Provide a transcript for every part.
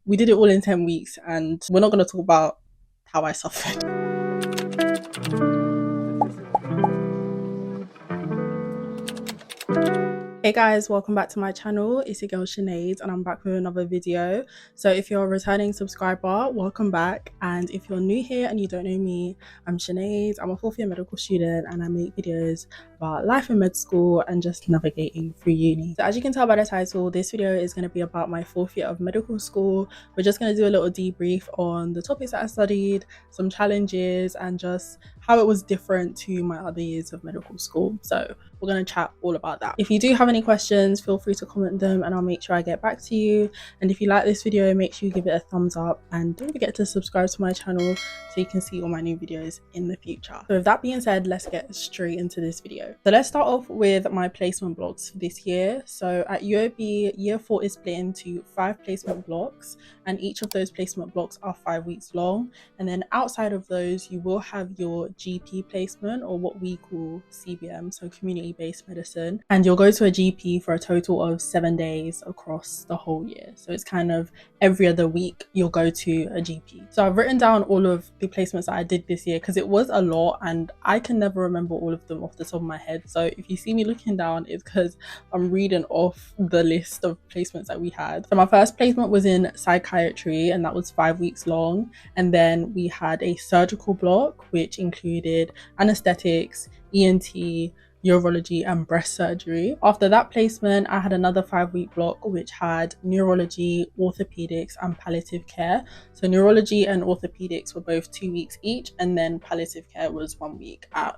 we did it all in 10 weeks, and we're not going to talk about how I suffered. Hey guys, welcome back to my channel. It's your girl Sinead and I'm back with another video. So if you're a returning subscriber, welcome back. And if you're new here and you don't know me, I'm Sinead. I'm a fourth year medical student and I make videos about life in med school and just navigating through uni. So as you can tell by the title, this video is going to be about my fourth year of medical school. We're just going to do a little debrief on the topics that I studied, some challenges, and just how it was different to my other years of medical school. So we're going to chat all about that. If you do have any questions, feel free to comment them and I'll make sure I get back to you. And if you like this video, make sure you give it a thumbs up and don't forget to subscribe to my channel so you can see all my new videos in the future. So with that being said, let's get straight into this video. So let's start off with my placement blocks for this year. So at UOB, year 4 is split into 5 placement blocks and each of those placement blocks are 5 weeks long. And then outside of those, you will have your GP placement, or what we call CBM, so community-based medicine, and you'll go to a GP for a total of 7 days across the whole year. So it's kind of every other week you'll go to a GP. So I've written down all of the placements that I did this year because it was a lot and I can never remember all of them off the top of my head. So if you see me looking down, it's because I'm reading off the list of placements that we had. So my first placement was in psychiatry and that was 5 weeks long. And then we had a surgical block, which included anesthetics, ENT, urology and breast surgery. After that placement, I had another 5-week block which had neurology, orthopedics and palliative care. So neurology and orthopedics were both 2 weeks each, and then palliative care was 1 week at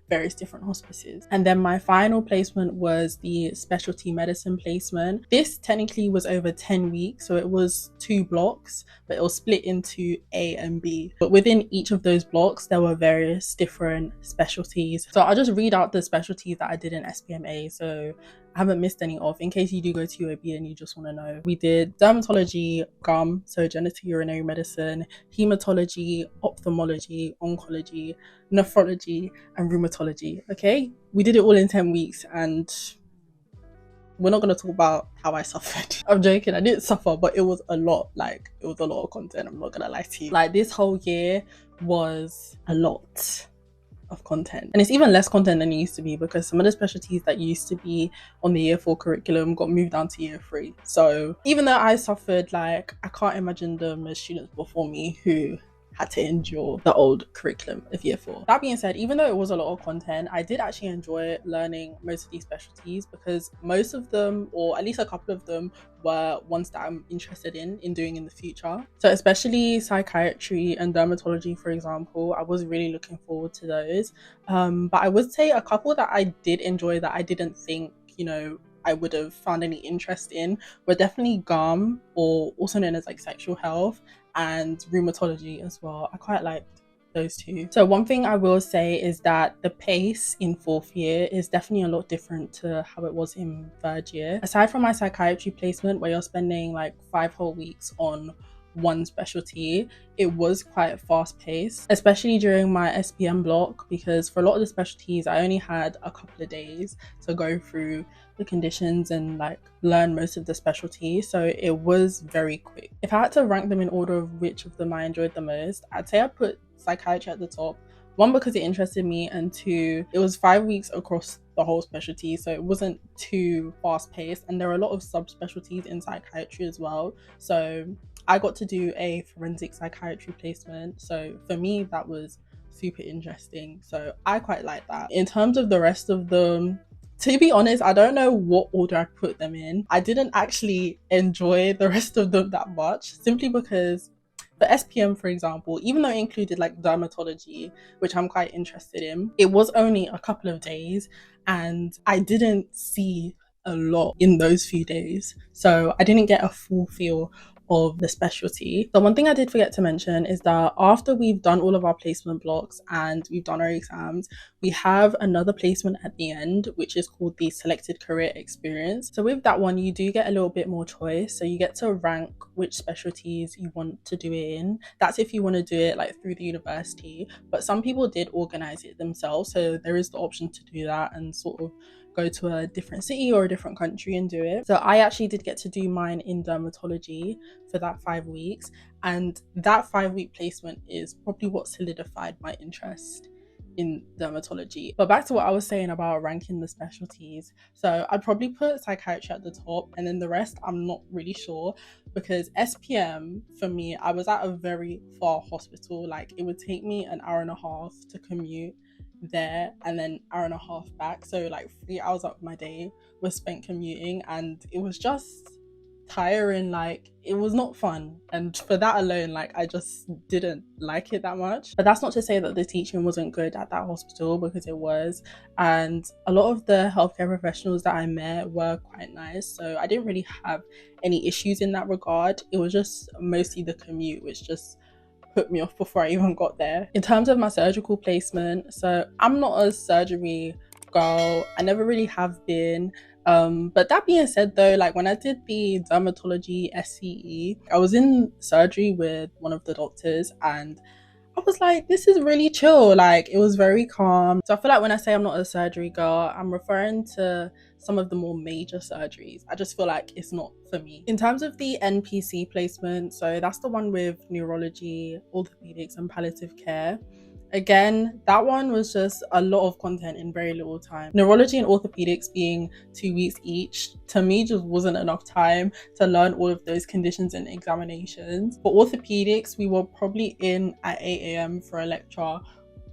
various different hospices. And then my final placement was the specialty medicine placement. This technically was over 10 weeks, so it was 2 blocks, but it was split into A and B. But within each of those blocks, there were various different specialties. So I'll just read out the specialties that I did in SPMA, so I haven't missed any off in case you do go to UOB and you just want to know. We did dermatology, GUM, so genitourinary medicine, hematology, ophthalmology, oncology, nephrology and rheumatology. Okay, we did it all in 10 weeks and we're not going to talk about how I suffered. I'm joking, I didn't suffer, but it was a lot. Like, it was a lot of content, I'm not gonna lie to you. Like, this whole year was a lot of content, and it's even less content than it used to be because some of the specialties that used to be on the year 4 curriculum got moved down to year 3. So even though I suffered, like, I can't imagine the students before me who had to endure the old curriculum of year 4. That being said, even though it was a lot of content, I did actually enjoy learning most of these specialties because most of them, or at least a couple of them, were ones that I'm interested in doing in the future. So especially psychiatry and dermatology, for example, I was really looking forward to those. But I would say a couple that I did enjoy that I didn't think, I would have found any interest in were definitely GUM, or also known as like sexual health, and rheumatology as well. I quite liked those two. So one thing I will say is that the pace in 4th year is definitely a lot different to how it was in 3rd year. Aside from my psychiatry placement where you're spending like 5 whole weeks on one specialty, it was quite fast paced, especially during my SPM block, because for a lot of the specialties I only had a couple of days to go through the conditions and like learn most of the specialties, so it was very quick. If I had to rank them in order of which of them I enjoyed the most, I'd say I'd put psychiatry at the top. 1, because it interested me, and 2, it was 5 weeks across the whole specialty, so it wasn't too fast paced, and there are a lot of subspecialties in psychiatry as well. So I got to do a forensic psychiatry placement, so for me that was super interesting, so I quite like that. In terms of the rest of them, to be honest, I don't know what order I put them in. I didn't actually enjoy the rest of them that much, simply because for SPM, for example, even though it included like dermatology, which I'm quite interested in, it was only a couple of days and I didn't see a lot in those few days. So I didn't get a full feel of the specialty. The one thing I did forget to mention is that after we've done all of our placement blocks and we've done our exams, we have another placement at the end, which is called the selected career experience. So with that one, you do get a little bit more choice. So you get to rank which specialties you want to do it in. That's if you want to do it like through the university, but some people did organize it themselves. So there is the option to do that and sort of go to a different city or a different country and do it. So I actually did get to do mine in dermatology for that 5 weeks, and that 5 week placement is probably what solidified my interest in dermatology. But back to what I was saying about ranking the specialties. So I'd probably put psychiatry at the top, and then the rest I'm not really sure, because SPM for me, I was at a very far hospital. Like it would take me an hour and a half to commute there and then hour and a half back. So like 3 hours of my day was spent commuting, and it was just tiring. Like it was not fun, and for that alone, like I just didn't like it that much. But that's not to say that the teaching wasn't good at that hospital, because it was, and a lot of the healthcare professionals that I met were quite nice, so I didn't really have any issues in that regard. It was just mostly the commute which just put me off before I even got there. In terms of my surgical placement, so I'm not a surgery girl, I never really have been. But that being said though, like when I did the dermatology SCE, I was in surgery with one of the doctors, and I was like, this is really chill. Like it was very calm. So I feel like when I say I'm not a surgery girl, I'm referring to some of the more major surgeries. I just feel like it's not for me. In terms of the NPC placement, so that's the one with neurology, orthopedics, and palliative care. Again, that one was just a lot of content in very little time. Neurology and orthopedics being 2 weeks each, to me just wasn't enough time to learn all of those conditions and examinations. For orthopedics, we were probably in at 8 a.m. for a lecture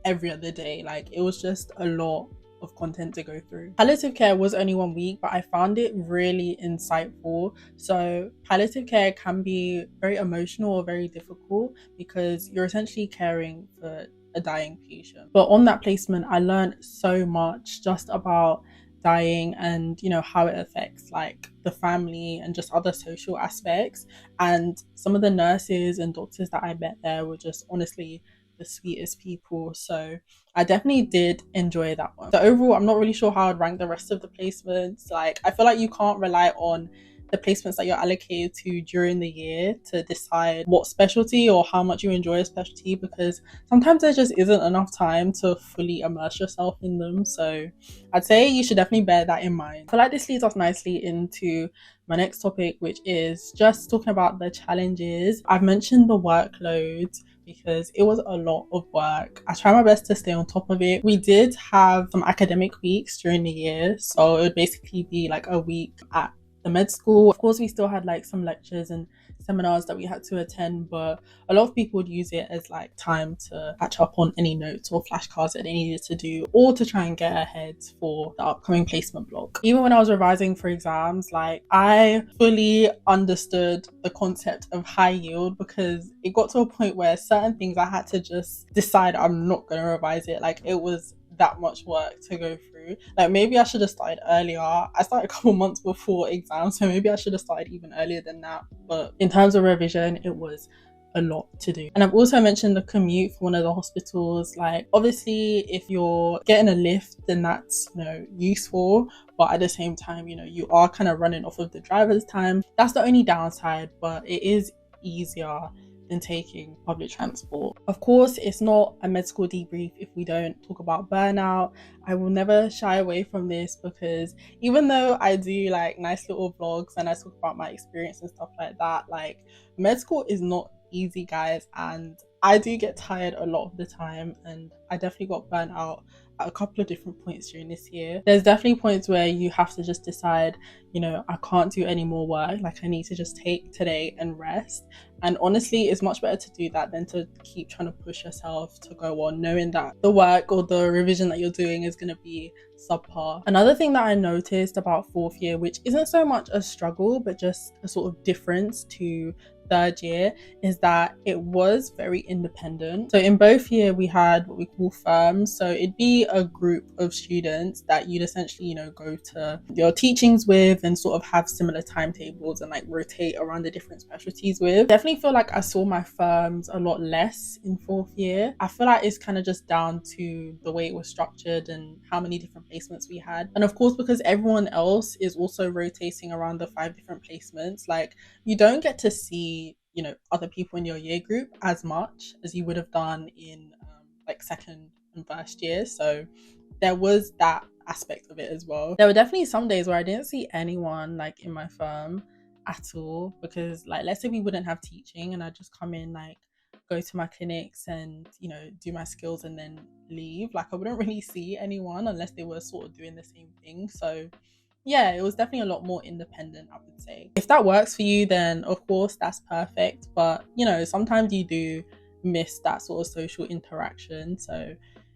every other day. Like it was just a lot of content to go through. Palliative care was only 1 week, but I found it really insightful. So palliative care can be very emotional or very difficult, because you're essentially caring for a dying patient. But on that placement, I learned so much just about dying, and how it affects like the family and just other social aspects. And some of the nurses and doctors that I met there were just honestly the sweetest people. So I definitely did enjoy that one. So overall, I'm not really sure how I'd rank the rest of the placements. Like I feel like you can't rely on the placements that you're allocated to during the year to decide what specialty or how much you enjoy a specialty, because sometimes there just isn't enough time to fully immerse yourself in them. So I'd say you should definitely bear that in mind. I feel like this leads us nicely into my next topic, which is just talking about the challenges. I've mentioned the workload because it was a lot of work. I try my best to stay on top of it. We did have some academic weeks during the year, so it would basically be like a week at the med school. Of course, we still had like some lectures and seminars that we had to attend, but a lot of people would use it as like time to catch up on any notes or flashcards that they needed to do, or to try and get ahead for the upcoming placement block. Even when I was revising for exams, like I fully understood the concept of high yield, because it got to a point where certain things I had to just decide I'm not going to revise it. Like it was that much work to go through. Like maybe I should have started earlier. I started a couple months before exams, so maybe I should have started even earlier than that. But in terms of revision, it was a lot to do. And I've also mentioned the commute for one of the hospitals. Like obviously if you're getting a lift, then that's useful, but at the same time you are kind of running off of the driver's time. That's the only downside, but it is easier than taking public transport. Of course, it's not a med school debrief if we don't talk about burnout. I will never shy away from this, because even though I do like nice little vlogs and I talk about my experience and stuff like that, like med school is not easy, guys, and I do get tired a lot of the time, and I definitely got burnt out at a couple of different points during this year. There's definitely points where you have to just decide, I can't do any more work, like I need to just take today and rest. And honestly, it's much better to do that than to keep trying to push yourself to go on, knowing that the work or the revision that you're doing is going to be subpar. Another thing that I noticed about fourth year, which isn't so much a struggle but just a sort of difference to third year, is that it was very independent. So in both year we had what we call firms, so it'd be a group of students that you'd essentially go to your teachings with and sort of have similar timetables and like rotate around the different specialties with. Definitely feel like I saw my firms a lot less in fourth year. I feel like it's kind of just down to the way it was structured and how many different placements we had, and of course because everyone else is also rotating around the 5 different placements, like you don't get to see other people in your year group as much as you would have done in like second and first year. So there was that aspect of it as well. There were definitely some days where I didn't see anyone like in my firm at all, because like, let's say we wouldn't have teaching and I just come in, like go to my clinics and, you know, do my skills and then leave. Like I wouldn't really see anyone unless they were sort of doing the same thing. So yeah, it was definitely a lot more independent, I would say. If that works for you, then of course that's perfect. But you know, sometimes you do miss that sort of social interaction. So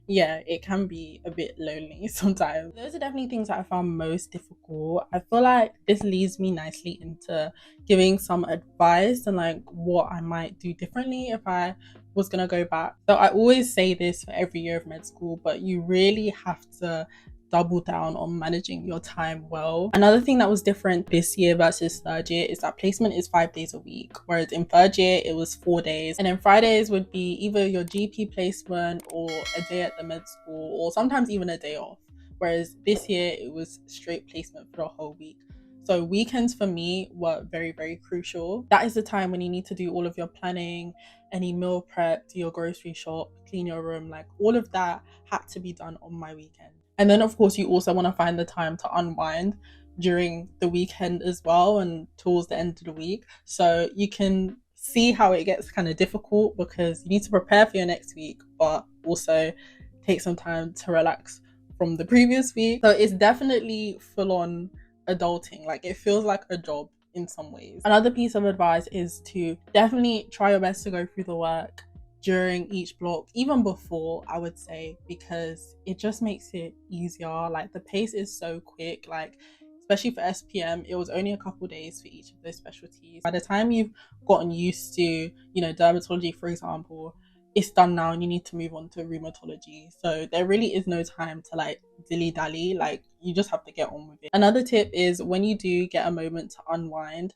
yeah, it can be a bit lonely sometimes. Those are definitely things that I found most difficult. I feel like this leads me nicely into giving some advice and like what I might do differently if I was gonna go back. So I always say this for every year of med school, but you really have to double down on managing your time well. Another thing that was different this year versus third year is that placement is 5 days a week, whereas in third year it was 4 days, and then Fridays would be either your GP placement or a day at the med school, or sometimes even a day off, whereas this year it was straight placement for the whole week. So weekends for me were very, very crucial. That is the time when you need to do all of your planning, any meal prep, do your grocery shop, clean your room, like all of that had to be done on my weekend. And then of course you also want to find the time to unwind during the weekend as well and towards the end of the week. So you can see how it gets kind of difficult because you need to prepare for your next week, but also take some time to relax from the previous week. So it's definitely full on adulting. Like it feels like a job in some ways. Another piece of advice is to definitely try your best to go through the work during each block, even before, I would say, because it just makes it easier. Like the pace is so quick, like especially for SPM, it was only a couple days for each of those specialties. By the time you've gotten used to, you know, dermatology, for example, it's done now and you need to move on to rheumatology. So there really is no time to like dilly dally, like you just have to get on with it. Another tip is when you do get a moment to unwind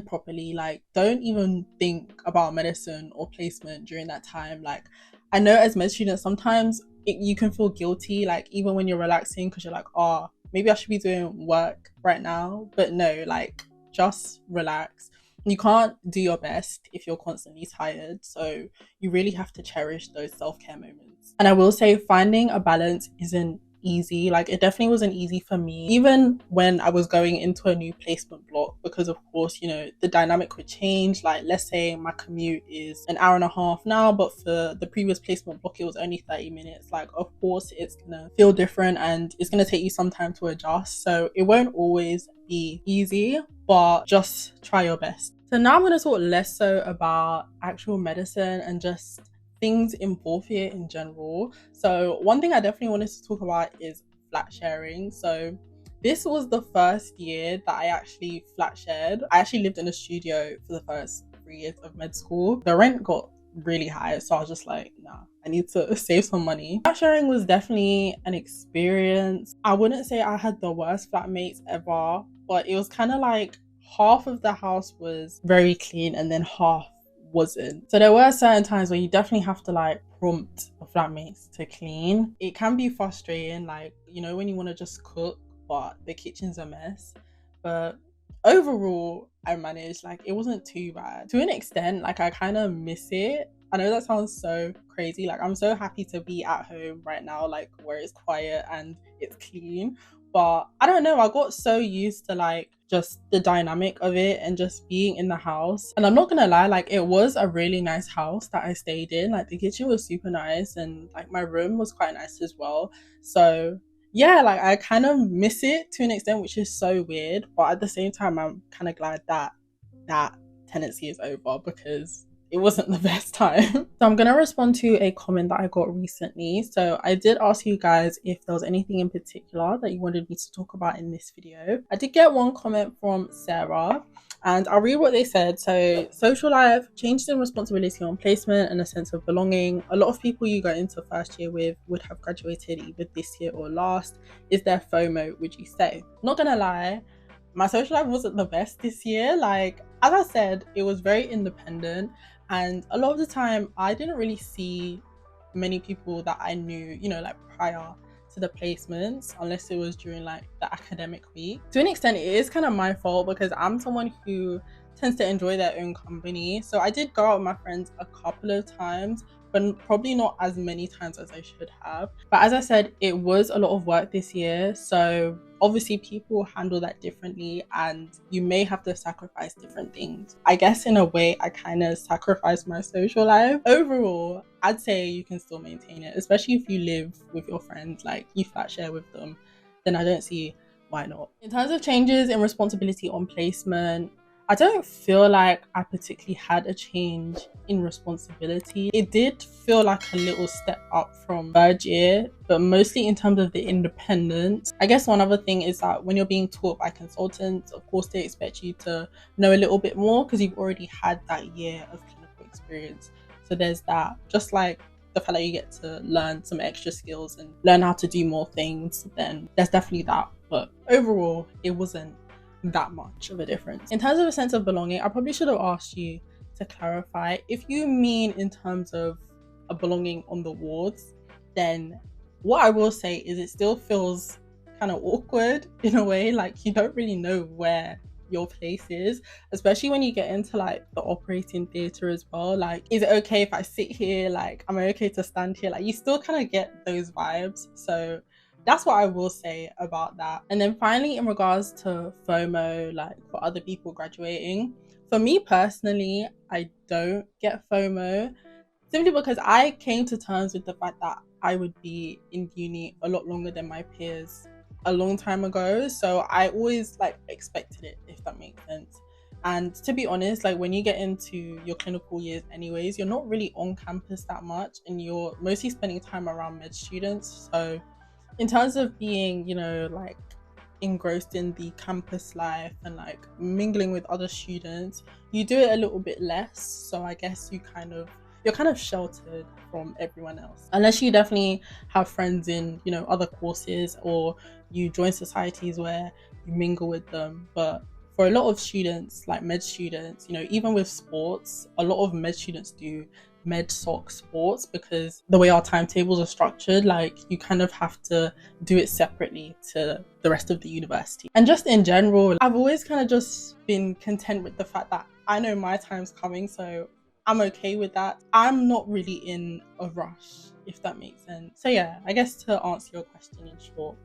properly. Like don't even think about medicine or placement during that time. Like I know as med students sometimes you can feel guilty, like even when you're relaxing, because you're like, oh, maybe I should be doing work right now. But no, like just relax. You can't do your best if you're constantly tired, so you really have to cherish those self-care moments. And I will say finding a balance isn't easy. Like it definitely wasn't easy for me, even when I was going into a new placement block, because of course, you know, the dynamic could change. Like let's say my commute is an hour and a half now, but for the previous placement block it was only 30 minutes. Like of course it's gonna feel different and it's gonna take you some time to adjust, so it won't always be easy, but just try your best. So now I'm going to talk less so about actual medicine and just things in fourth year in general. So one thing I definitely wanted to talk about is flat sharing. So this was the first year that I actually flat shared. I actually lived in a studio for the first 3 years of med school. The rent got really high, so I was just like, nah, I need to save some money. Flat sharing was definitely an experience. I wouldn't say I had the worst flatmates ever, but it was kind of like half of the house was very clean and then half wasn't. So there were certain times where you definitely have to like prompt the flatmates to clean. It can be frustrating, like, you know, when you want to just cook but the kitchen's a mess. But overall I managed. Like it wasn't too bad. To an extent, like I kind of miss it. I know that sounds so crazy. Like I'm so happy to be at home right now, like where it's quiet and it's clean. But I don't know, I got so used to like just the dynamic of it and just being in the house. And I'm not gonna lie, like it was a really nice house that I stayed in. Like the kitchen was super nice and like my room was quite nice as well. So yeah, like I kind of miss it to an extent, which is so weird. But at the same time, I'm kind of glad that that tenancy is over because it wasn't the best time. So I'm going to respond to a comment that I got recently. So I did ask you guys if there was anything in particular that you wanted me to talk about in this video. I did get one comment from Sarah and I'll read what they said. So social life, changes in responsibility on placement and a sense of belonging. A lot of people you go into first year with would have graduated either this year or last. Is there FOMO, would you say? Not gonna lie, my social life wasn't the best this year. Like, as I said, it was very independent. And a lot of the time, I didn't really see many people that I knew, you know, like prior to the placements, unless it was during like the academic week. To an extent, it is kind of my fault because I'm someone who tends to enjoy their own company. So I did go out with my friends a couple of times, but probably not as many times as I should have. But as I said, it was a lot of work this year. So obviously people handle that differently and you may have to sacrifice different things. I guess in a way I kind of sacrificed my social life. Overall, I'd say you can still maintain it, especially if you live with your friends, like you flat share with them, then I don't see why not. In terms of changes in responsibility on placement, I don't feel like I particularly had a change in responsibility. It did feel like a little step up from third year, but mostly in terms of the independence. I guess one other thing is that when you're being taught by consultants, of course they expect you to know a little bit more because you've already had that year of clinical experience. So there's that. Just like the fact that you get to learn some extra skills and learn how to do more things, then there's definitely that. But overall, it wasn't that much of a difference. In terms of a sense of belonging, I probably should have asked you to clarify. If you mean in terms of a belonging on the wards, then what I will say is it still feels kind of awkward in a way, like you don't really know where your place is, especially when you get into like the operating theatre as well. Like, is it okay if I sit here? Like, am I okay to stand here? Like, you still kind of get those vibes. So that's what I will say about that. And then finally, in regards to FOMO, like for other people graduating, for me personally, I don't get FOMO simply because I came to terms with the fact that I would be in uni a lot longer than my peers a long time ago. So I always like expected it, if that makes sense. And to be honest, like when you get into your clinical years anyways, you're not really on campus that much and you're mostly spending time around med students. So in terms of being, like engrossed in the campus life and like mingling with other students, you do it a little bit less. So I guess you're kind of sheltered from everyone else. Unless you definitely have friends in, other courses or you join societies where you mingle with them. But for a lot of students, like med students, even with sports, a lot of med students do med soc sports because the way our timetables are structured, like you kind of have to do it separately to the rest of the university. And just in general, I've always kind of just been content with the fact that I know my time's coming, so I'm okay with that. I'm not really in a rush, if that makes sense. So yeah, I guess to answer your question in short,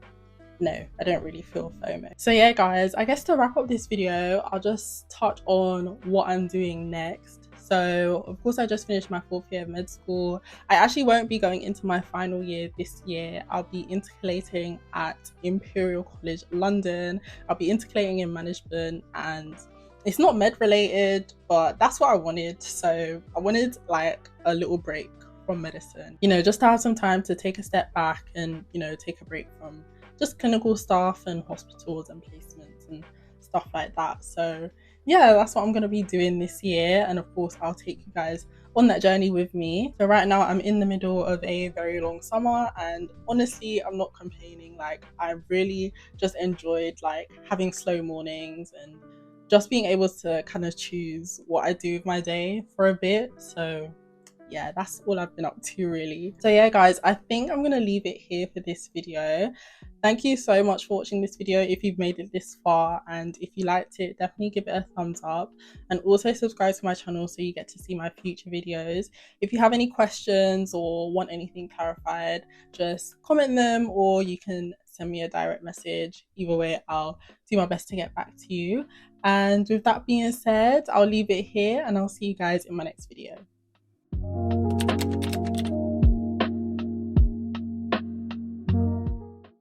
no, I don't really feel FOMO. So yeah, guys, I guess to wrap up this video, I'll just touch on what I'm doing next. So of course I just finished my 4th year of med school. I actually won't be going into my final year this year. I'll be intercalating at Imperial College London. I'll be intercalating in management, and it's not med related, but that's what I wanted. So I wanted like a little break from medicine, just to have some time to take a step back and, take a break from just clinical stuff and hospitals and placements and stuff like that. So yeah, that's what I'm going to be doing this year. And of course, I'll take you guys on that journey with me. So right now I'm in the middle of a very long summer, and honestly, I'm not complaining. Like I really just enjoyed like having slow mornings and just being able to kind of choose what I do with my day for a bit. So yeah, that's all I've been up to really. So yeah, guys, I think I'm gonna leave it here for this video. Thank you so much for watching this video if you've made it this far, and if you liked it, definitely give it a thumbs up and also subscribe to my channel so you get to see my future videos. If you have any questions or want anything clarified, just comment them or you can send me a direct message. Either way, I'll do my best to get back to you. And with that being said, I'll leave it here and I'll see you guys in my next video.